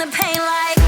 the pain like.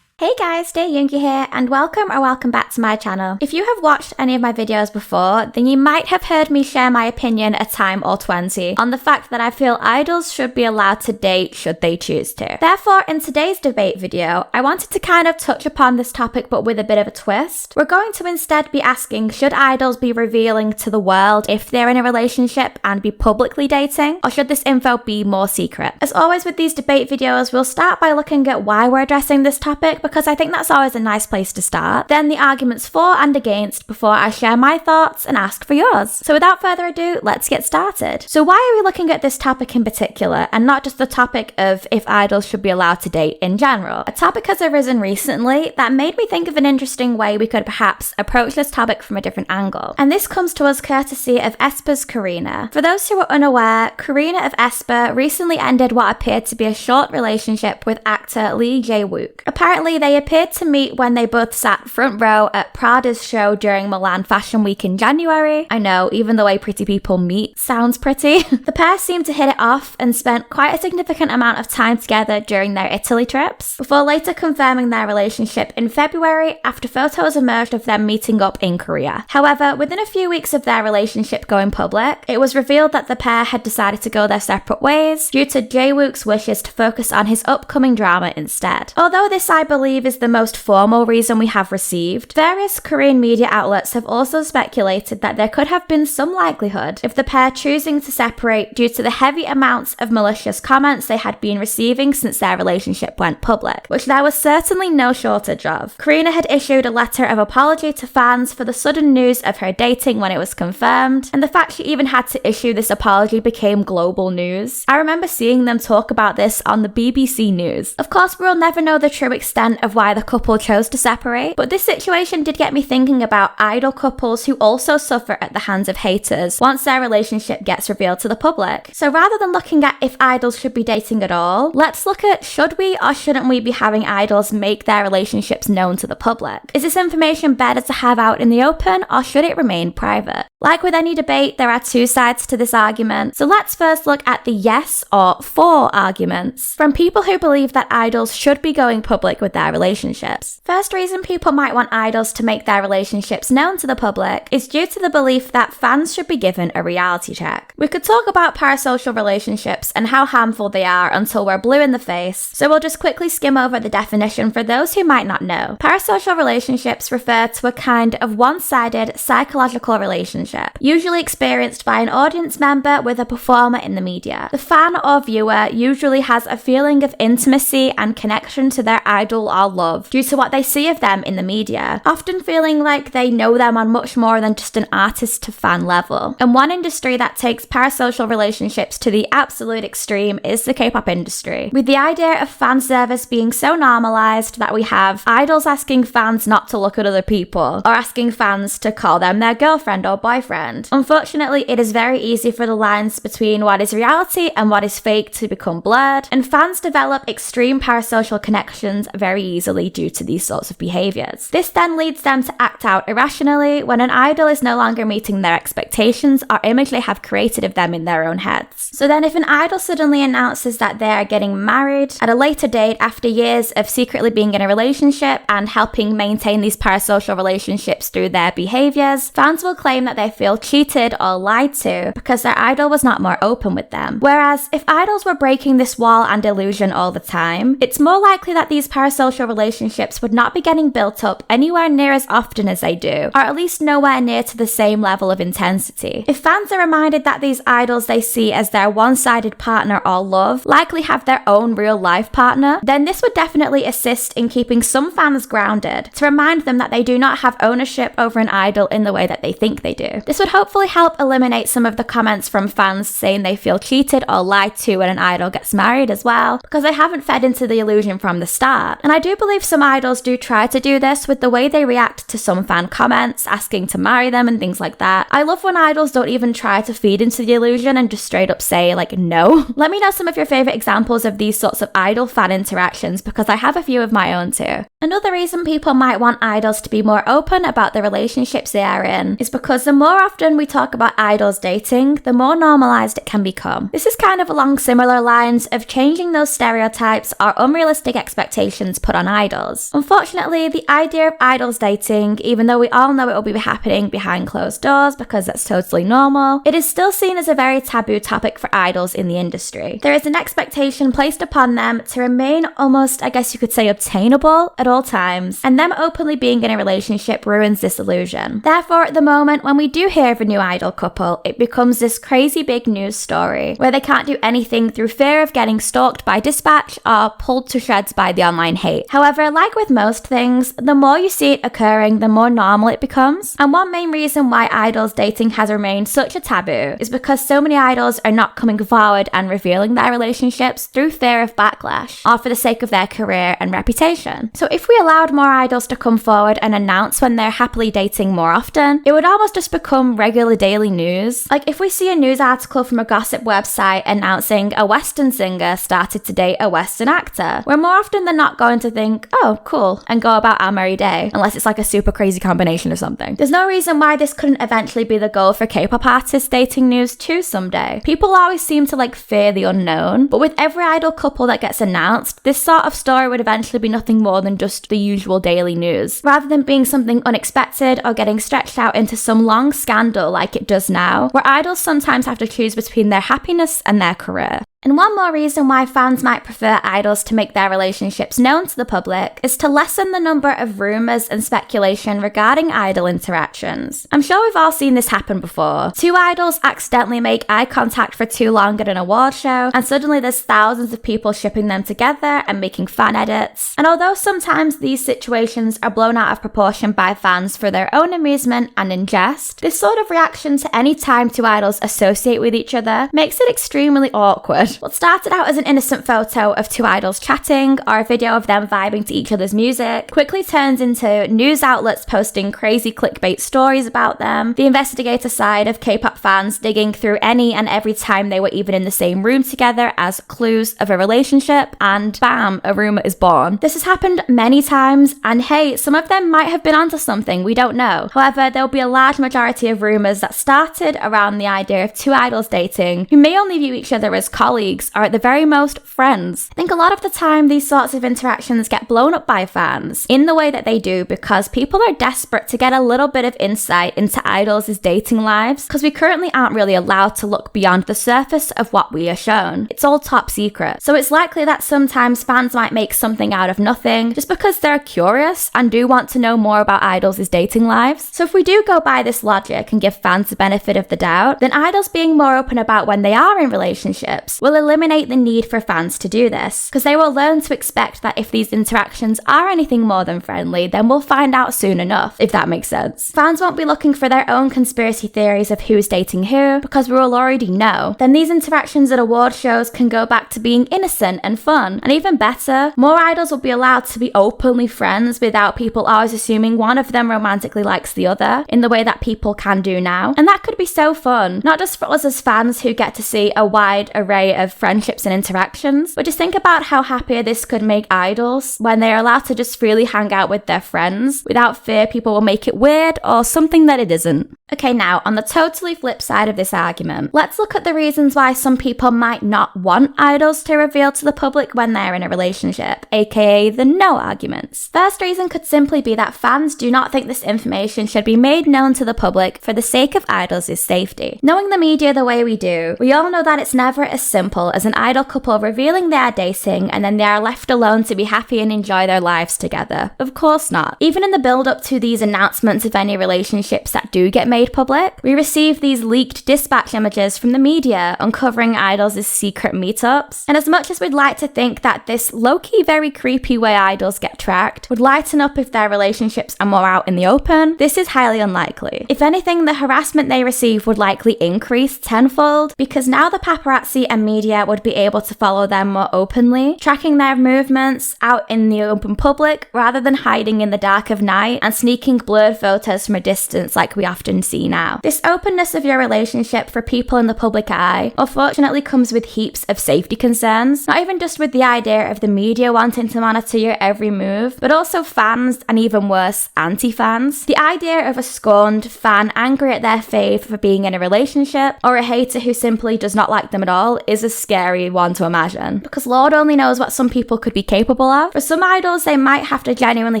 Hey guys, dearyoongi here, and welcome back to my channel. If you have watched any of my videos before, then you might have heard me share my opinion a time or 20 on the fact that I feel idols should be allowed to date should they choose to. Therefore, in today's debate video, I wanted to kind of touch upon this topic but with a bit of a twist. We're going to instead be asking, should idols be revealing to the world if they're in a relationship and be publicly dating, or should this info be more secret? As always with these debate videos, we'll start by looking at why we're addressing this topic, because I think that's always a nice place to start. Then the arguments for and against before I share my thoughts and ask for yours. So without further ado, let's get started. So why are we looking at this topic in particular, and not just the topic of if idols should be allowed to date in general? A topic has arisen recently that made me think of an interesting way we could perhaps approach this topic from a different angle. And this comes to us courtesy of aespa's Karina. For those who are unaware, Karina of aespa recently ended what appeared to be a short relationship with actor Lee Jae-wook. Apparently, they appeared to meet when they both sat front row at Prada's show during Milan Fashion Week in January. I know, even the way pretty people meet sounds pretty. The pair seemed to hit it off and spent quite a significant amount of time together during their Italy trips, before later confirming their relationship in February after photos emerged of them meeting up in Korea. However, within a few weeks of their relationship going public, it was revealed that the pair had decided to go their separate ways due to Jae-wook's wishes to focus on his upcoming drama instead. Although this, I believe, is the most formal reason we have received, various Korean media outlets have also speculated that there could have been some likelihood of the pair choosing to separate due to the heavy amounts of malicious comments they had been receiving since their relationship went public, which there was certainly no shortage of. Karina had issued a letter of apology to fans for the sudden news of her dating when it was confirmed, and the fact she even had to issue this apology became global news. I remember seeing them talk about this on the BBC News. Of course, we'll never know the true extent of why the couple chose to separate, but this situation did get me thinking about idol couples who also suffer at the hands of haters once their relationship gets revealed to the public. So rather than looking at if idols should be dating at all, let's look at should we or shouldn't we be having idols make their relationships known to the public? Is this information better to have out in the open, or should it remain private? Like with any debate, there are two sides to this argument, so let's first look at the yes or for arguments from people who believe that idols should be going public with their relationships. First reason people might want idols to make their relationships known to the public is due to the belief that fans should be given a reality check. We could talk about parasocial relationships and how harmful they are until we're blue in the face, so we'll just quickly skim over the definition for those who might not know. Parasocial relationships refer to a kind of one-sided psychological relationship, usually experienced by an audience member with a performer in the media. The fan or viewer usually has a feeling of intimacy and connection to their idol or love due to what they see of them in the media, often feeling like they know them on much more than just an artist to fan level. And one industry that takes parasocial relationships to the absolute extreme is the K-pop industry, with the idea of fan service being so normalized that we have idols asking fans not to look at other people, or asking fans to call them their girlfriend or boyfriend. Unfortunately, it is very easy for the lines between what is reality and what is fake to become blurred, and fans develop extreme parasocial connections very easily due to these sorts of behaviours. This then leads them to act out irrationally when an idol is no longer meeting their expectations or image they have created of them in their own heads. So then if an idol suddenly announces that they are getting married at a later date after years of secretly being in a relationship and helping maintain these parasocial relationships through their behaviours, fans will claim that they feel cheated or lied to because their idol was not more open with them. Whereas if idols were breaking this wall and illusion all the time, it's more likely that these parasocial relationships would not be getting built up anywhere near as often as they do, or at least nowhere near to the same level of intensity. If fans are reminded that these idols they see as their one-sided partner or love likely have their own real-life partner, then this would definitely assist in keeping some fans grounded, to remind them that they do not have ownership over an idol in the way that they think they do. This would hopefully help eliminate some of the comments from fans saying they feel cheated or lied to when an idol gets married as well, because they haven't fed into the illusion from the start. And I do believe some idols do try to do this with the way they react to some fan comments, asking to marry them and things like that. I love when idols don't even try to feed into the illusion and just straight up say like no. Let me know some of your favourite examples of these sorts of idol fan interactions, because I have a few of my own too. Another reason people might want idols to be more open about the relationships they are in is because the more often we talk about idols dating, the more normalized it can become. This is kind of along similar lines of changing those stereotypes or unrealistic expectations put on idols. Unfortunately, the idea of idols dating, even though we all know it will be happening behind closed doors because that's totally normal, it is still seen as a very taboo topic for idols in the industry. There is an expectation placed upon them to remain almost, I guess you could say, obtainable at all times, and them openly being in a relationship ruins this illusion. Therefore, at the moment when we do hear of a new idol couple, it becomes this crazy big news story where they can't do anything through fear of getting stalked by dispatch or pulled to shreds by the online hate. However, like with most things, the more you see it occurring, the more normal it becomes. And one main reason why idols dating has remained such a taboo is because so many idols are not coming forward and revealing their relationships through fear of backlash or for the sake of their career and reputation. So if we allowed more idols to come forward and announce when they're happily dating more often, it would almost just become regular daily news. Like if we see a news article from a gossip website announcing a Western singer started to date a Western actor, we're more often than not going to think, oh, cool, and go about our merry day, unless it's like a super crazy combination of something. There's no reason why this couldn't eventually be the goal for K-pop artists dating news too someday. People always seem to fear the unknown, but with every idol couple that gets announced, this sort of story would eventually be nothing more than just the usual daily news, rather than being something unexpected or getting stretched out into some long scandal like it does now, where idols sometimes have to choose between their happiness and their career. And one more reason why fans might prefer idols to make their relationships known to the public is to lessen the number of rumours and speculation regarding idol interactions. I'm sure we've all seen this happen before. Two idols accidentally make eye contact for too long at an award show, and suddenly there's thousands of people shipping them together and making fan edits. And although sometimes these situations are blown out of proportion by fans for their own amusement and in jest, this sort of reaction to any time two idols associate with each other makes it extremely awkward. What started out as an innocent photo of two idols chatting or a video of them vibing to each other's music quickly turns into news outlets posting crazy clickbait stories about them, the investigator side of K-pop fans digging through any and every time they were even in the same room together as clues of a relationship, and bam, a rumor is born. This has happened many times, and hey, some of them might have been onto something, we don't know. However, there will be a large majority of rumors that started around the idea of two idols dating who may only view each other as colleagues or at the very most friends. I think a lot of the time these sorts of interactions get blown up by fans in the way that they do because people are desperate to get a little bit of insight into idols' dating lives, because we currently aren't really allowed to look beyond the surface of what we are shown. It's all top secret. So it's likely that sometimes fans might make something out of nothing just because they're curious and do want to know more about idols' dating lives. So if we do go by this logic and give fans the benefit of the doubt, then idols being more open about when they are in relationships will eliminate the need for fans to do this, because they will learn to expect that if these interactions are anything more than friendly, then we'll find out soon enough, if that makes sense. Fans won't be looking for their own conspiracy theories of who's dating who, because we will already know. Then these interactions at award shows can go back to being innocent and fun, and even better, more idols will be allowed to be openly friends without people always assuming one of them romantically likes the other, in the way that people can do now. And that could be so fun, not just for us as fans who get to see a wide array of friendships and interactions, but just think about how happy this could make idols when they are allowed to just freely hang out with their friends without fear people will make it weird or something that it isn't. Okay, now on the totally flip side of this argument, let's look at the reasons why some people might not want idols to reveal to the public when they're in a relationship, aka the no arguments. First reason could simply be that fans do not think this information should be made known to the public for the sake of idols' safety. Knowing the media the way we do, we all know that it's never as simple as an idol couple revealing they are dating and then they are left alone to be happy and enjoy their lives together. Of course not. Even in the build up to these announcements of any relationships that do get made public, we receive these leaked dispatch images from the media uncovering idols' secret meetups. And as much as we'd like to think that this low-key very creepy way idols get tracked would lighten up if their relationships are more out in the open, this is highly unlikely. If anything, the harassment they receive would likely increase tenfold, because now the paparazzi and media would be able to follow them more openly, tracking their movements out in the open public rather than hiding in the dark of night and sneaking blurred photos from a distance like we often can see now. This openness of your relationship for people in the public eye unfortunately comes with heaps of safety concerns, not even just with the idea of the media wanting to monitor your every move, but also fans and even worse, anti-fans. The idea of a scorned fan angry at their fave for being in a relationship, or a hater who simply does not like them at all, is a scary one to imagine, because Lord only knows what some people could be capable of. For some idols, they might have to genuinely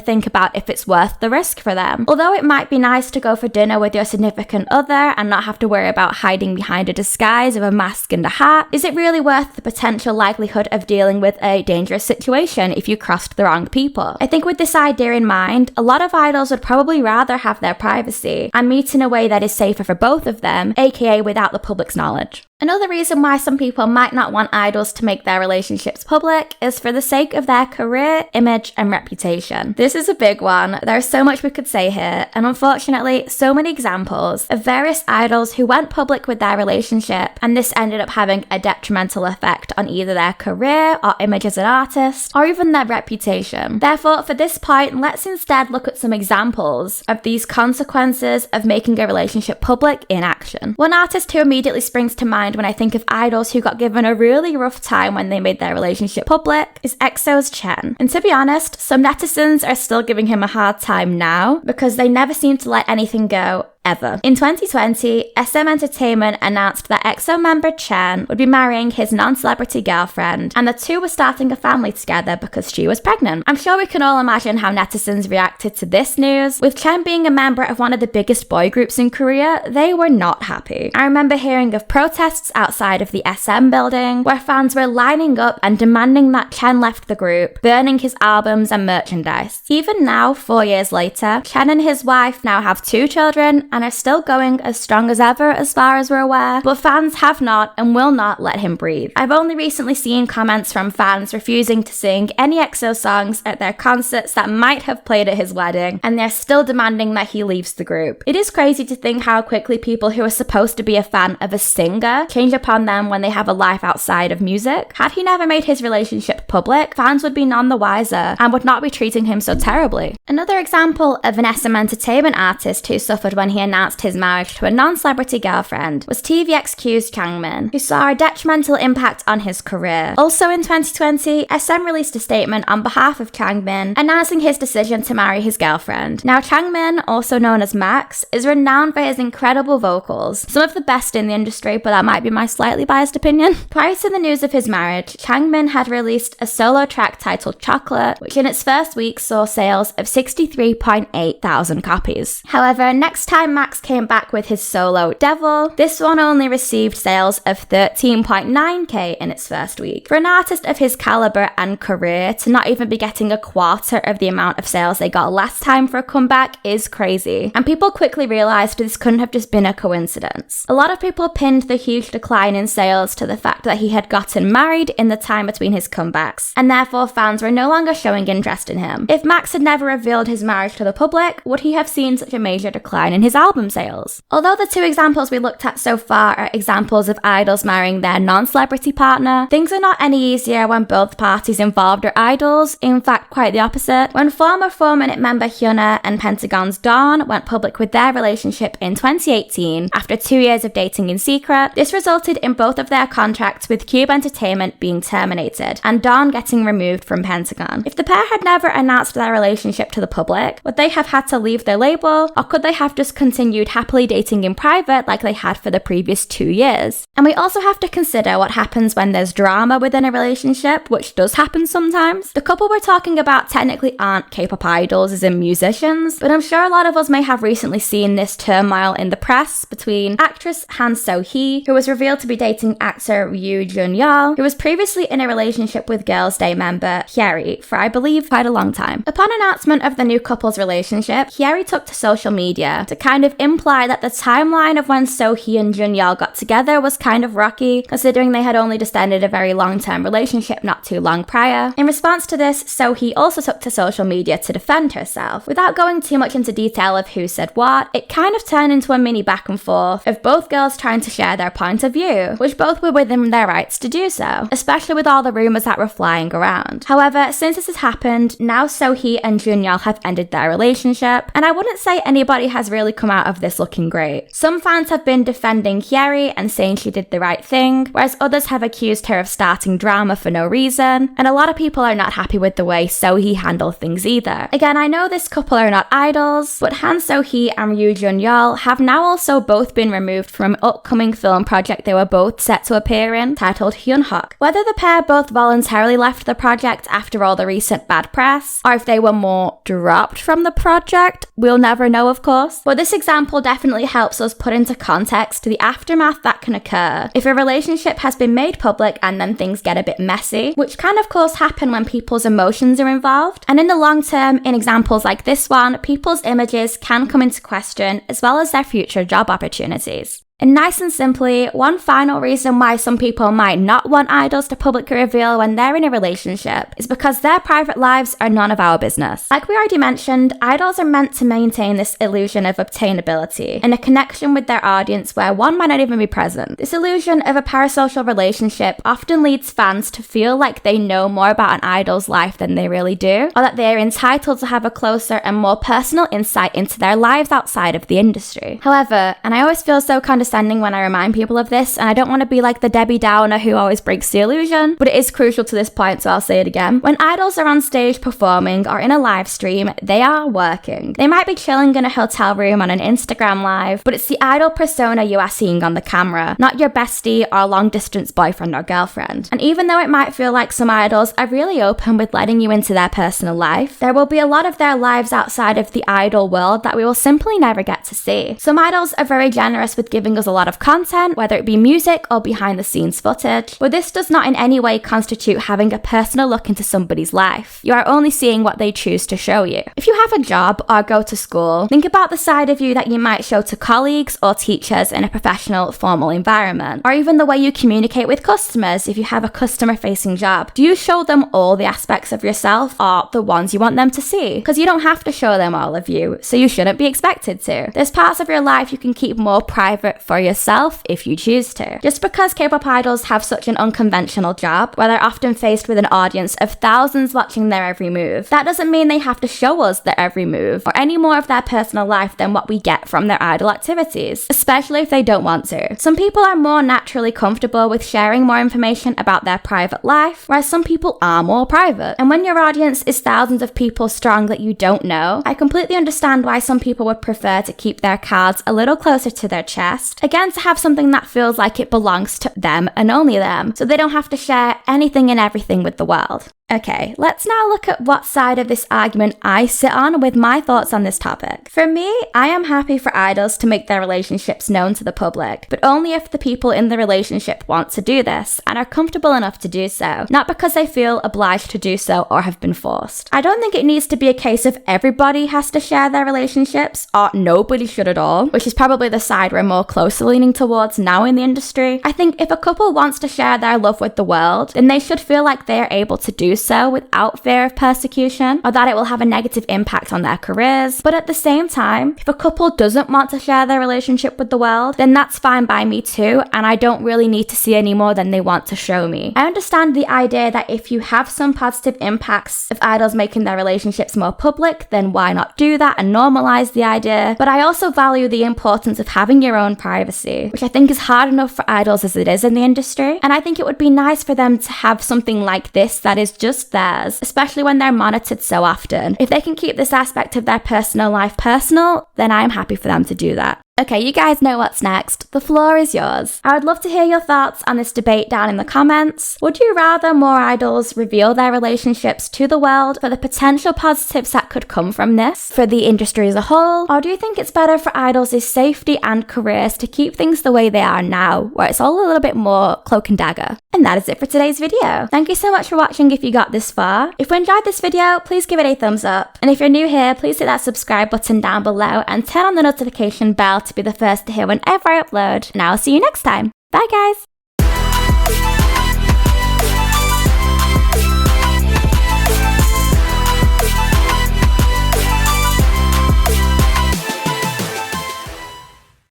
think about if it's worth the risk for them. Although it might be nice to go for dinner with your significant other and not have to worry about hiding behind a disguise of a mask and a hat, is it really worth the potential likelihood of dealing with a dangerous situation if you crossed the wrong people? I think with this idea in mind, a lot of idols would probably rather have their privacy and meet in a way that is safer for both of them, aka without the public's knowledge. Another reason why some people might not want idols to make their relationships public is for the sake of their career, image, and reputation. This is a big one. There's so much we could say here, and unfortunately, so many examples of various idols who went public with their relationship, and this ended up having a detrimental effect on either their career or image as an artist, or even their reputation. Therefore, for this point, let's instead look at some examples of these consequences of making a relationship public in action. One artist who immediately springs to mind when I think of idols who got given a really rough time when they made their relationship public is EXO's Chen. And to be honest, some netizens are still giving him a hard time now because they never seem to let anything go ever. In 2020, SM Entertainment announced that EXO member Chen would be marrying his non-celebrity girlfriend, and the two were starting a family together because she was pregnant. I'm sure we can all imagine how netizens reacted to this news. With Chen being a member of one of the biggest boy groups in Korea, they were not happy. I remember hearing of protests outside of the SM building where fans were lining up and demanding that Chen left the group, burning his albums and merchandise. Even now, 4 years later, Chen and his wife now have 2 children and are still going as strong as ever as far as we're aware, but fans have not and will not let him breathe. I've only recently seen comments from fans refusing to sing any EXO songs at their concerts that might have played at his wedding, and they're still demanding that he leaves the group. It is crazy to think how quickly people who are supposed to be a fan of a singer change upon them when they have a life outside of music. Had he never made his relationship public, fans would be none the wiser and would not be treating him so terribly. Another example of an SM Entertainment artist who suffered when he announced his marriage to a non-celebrity girlfriend was tvxq's Changmin, who saw a detrimental impact on his career. Also in 2020, SM released a statement on behalf of Changmin announcing his decision to marry his girlfriend. Now Changmin, also known as Max, is renowned for his incredible vocals, some of the best in the industry, but that might be my slightly biased opinion. Prior to the news of his marriage, Changmin had released a solo track titled Chocolate, which in its first week saw sales of 63.8 thousand copies. However, next time Max came back with his solo Devil, this one only received sales of 13.9k in its first week. For an artist of his caliber and career to not even be getting a quarter of the amount of sales they got last time for a comeback is crazy, and people quickly realized this couldn't have just been a coincidence. A lot of people pinned the huge decline in sales to the fact that he had gotten married in the time between his comebacks, and therefore fans were no longer showing interest in him. If Max had never revealed his marriage to the public, would he have seen such a major decline in his album sales? Although the 2 examples we looked at so far are examples of idols marrying their non-celebrity partner, things are not any easier when both parties involved are idols. In fact, quite the opposite. When former 4-Minute member Hyuna and Pentagon's Dawn went public with their relationship in 2018 after 2 years of dating in secret, this resulted in both of their contracts with Cube Entertainment being terminated and Dawn getting removed from Pentagon. If the pair had never announced their relationship to the public, would they have had to leave their label, or could they have just continued happily dating in private like they had for the previous 2 years? And we also have to consider what happens when there's drama within a relationship, which does happen sometimes. The couple we're talking about technically aren't K-pop idols as in musicians, but I'm sure a lot of us may have recently seen this turmoil in the press between actress Han So-hee, who was revealed to be dating actor yeol, who was previously in a relationship with Girls' Day member Hyeri for, I believe, quite a long time. Upon announcement of the new couple's relationship, Hyeri took to social media to kind of imply that the timeline of when So-hee and Yeol got together was kind of rocky, considering they had only just ended a very long-term relationship not too long prior. In response to this, So-hee also took to social media to defend herself. Without going too much into detail of who said what, it kind of turned into a mini back and forth of both girls trying to share their point of view, which both were within their rights to do so, especially with all the rumours that were flying around. However, since this has happened, now So-hee and Yeol have ended their relationship, and I wouldn't say anybody has really come out of this looking great. Some fans have been defending Hyeri and saying she did the right thing, whereas others have accused her of starting drama for no reason, and a lot of people are not happy with the way Sohee handled things either. Again, I know this couple are not idols, but Han So-hee and yeol have now also both been removed from an upcoming film project they were both set to appear in, titled Hyun-hak. Whether the pair both voluntarily left the project after all the recent bad press, or if they were more dropped from the project, we'll never know, of course. But this example definitely helps us put into context the aftermath that can occur if a relationship has been made public and then things get a bit messy, which can of course happen when people's emotions are involved. And in the long term, in examples like this one, people's images can come into question as well as their future job opportunities. And nice and simply, one final reason why some people might not want idols to publicly reveal when they're in a relationship is because their private lives are none of our business. Like we already mentioned, idols are meant to maintain this illusion of obtainability and a connection with their audience where one might not even be present. This illusion of a parasocial relationship often leads fans to feel like they know more about an idol's life than they really do, or that they are entitled to have a closer and more personal insight into their lives outside of the industry. However, and I always feel so condescending when I remind people of this, and I don't want to be like the Debbie Downer who always breaks the illusion, but it is crucial to this point, so I'll say it again. When idols are on stage performing or in a live stream, they are working. They might be chilling in a hotel room on an Instagram live, but it's the idol persona you are seeing on the camera, not your bestie or long distance boyfriend or girlfriend. And even though it might feel like some idols are really open with letting you into their personal life, there will be a lot of their lives outside of the idol world that we will simply never get to see. Some idols are very generous with giving us a lot of content, whether it be music or behind the scenes footage, but this does not in any way constitute having a personal look into somebody's life. You are only seeing what they choose to show you. If you have a job or go to school, think about the side of you that you might show to colleagues or teachers in a professional, formal environment, or even the way you communicate with customers if you have a customer-facing job. Do you show them all the aspects of yourself or the ones you want them to see? Because you don't have to show them all of you, so you shouldn't be expected to. There's parts of your life you can keep more private for yourself if you choose to. Just because K-pop idols have such an unconventional job, where they're often faced with an audience of thousands watching their every move, that doesn't mean they have to show us their every move or any more of their personal life than what we get from their idol activities, especially if they don't want to. Some people are more naturally comfortable with sharing more information about their private life, whereas some people are more private. And when your audience is thousands of people strong that you don't know, I completely understand why some people would prefer to keep their cards a little closer to their chest, again to have something that feels like it belongs to them and only them, so they don't have to share anything and everything with the world. Okay, let's now look at what side of this argument I sit on with my thoughts on this topic. For me, I am happy for idols to make their relationships known to the public, but only if the people in the relationship want to do this and are comfortable enough to do so, not because they feel obliged to do so or have been forced. I don't think it needs to be a case of everybody has to share their relationships or nobody should at all, which is probably the side we're more closely leaning towards now in the industry. I think if a couple wants to share their love with the world, then they should feel like they are able to do so without fear of persecution or that it will have a negative impact on their careers. But at the same time, if a couple doesn't want to share their relationship with the world, then that's fine by me too, and I don't really need to see any more than they want to show me. I understand the idea that if you have some positive impacts of idols making their relationships more public, then why not do that and normalize the idea? But I also value the importance of having your own privacy, which I think is hard enough for idols as it is in the industry, and I think it would be nice for them to have something like this that is just theirs, especially when they're monitored so often. If they can keep this aspect of their personal life personal, then I am happy for them to do that. Okay, you guys know what's next. The floor is yours. I would love to hear your thoughts on this debate down in the comments. Would you rather more idols reveal their relationships to the world for the potential positives that could come from this for the industry as a whole? Or do you think it's better for idols' safety and careers to keep things the way they are now, where it's all a little bit more cloak and dagger? And that is it for today's video. Thank you so much for watching if you got this far. If you enjoyed this video, please give it a thumbs up. And if you're new here, please hit that subscribe button down below and turn on the notification bell to be the first to hear whenever I upload. And I'll see you next time. Bye guys!